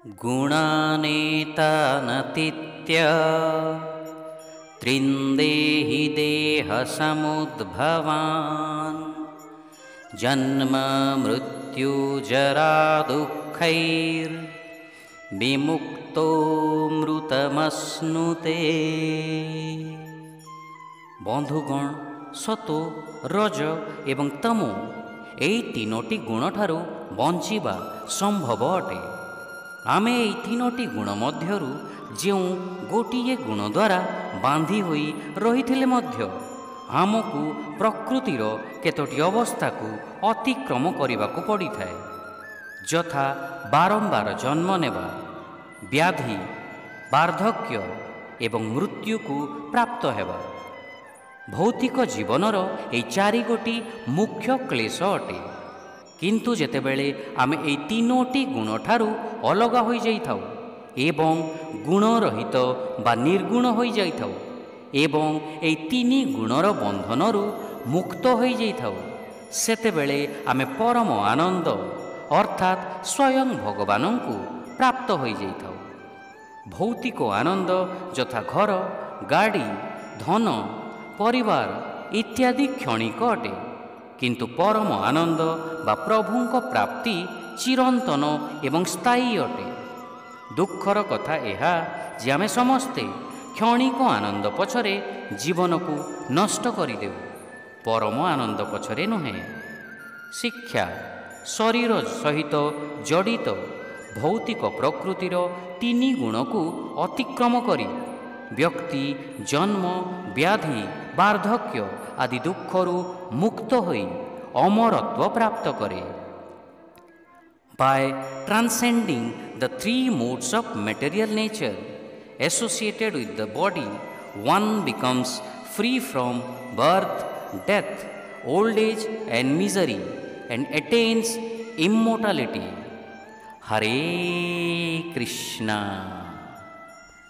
गुणानेतानतीत्य त्रिन्देहि देहसमुद्भवान् जन्म मृत्युजरा दुःखैर्विमुक्तो मृतमश्नुते। बंधुगण, सतो रज एवं तमो एई तीनोटी गुण ठारू बंचिबा संभव अटे। आमे एई तीनोटी गुण मध्यरु जेउ गोटिए गुण द्वारा बांधी होई रहिथिले मध्य आमकु प्रकृतिर केतोटी अवस्था को अतिक्रम करिबाकु पड़िथाए, यथा बारंबार जन्म नेबा, व्याधि, वार्धक्य एवं मृत्यु को प्राप्त हेबा। भौतिक जीवनर एई चारि गोटी मुख्य क्लेश अटे। किंतु जेतेबेले आमे एई तीनोटी गुण ठारू अलगा होई जाइथाउ एवं गुण रहित बा निर्गुण होई जाइथाउ एवं एई तीनी गुणर बंधनरु मुक्त होई जाइथाउ, सेतेबेले आमे परम आनंद अर्थात स्वयं भगवानंकु प्राप्त होई जाइथाउ। भौतिक आनंद यथा घर, गाड़ी, धन, परिवार इत्यादि क्षणिक अटे, किंतु परम आनंद बा प्रभुंक प्राप्ति चिरंतन एवं स्थायी अटे। दुखर कथा एहा जे आमे समस्ते क्षणिक आनंद पछरे जीवन को नष्ट करिदेउ, परम आनंद पछरे नुहे। शिक्षा शरीर सहित जड़ित भौतिक प्रकृतिर तीनी गुण को अतिक्रम करी व्यक्ति जन्म, व्याधि, वार्धक्य आदि दुखरु मुक्त होई अमरत्व प्राप्त करे। By transcending the three modes of material nature associated with the body, one becomes free from birth, death, old age and misery and attains immortality. Hare Krishna.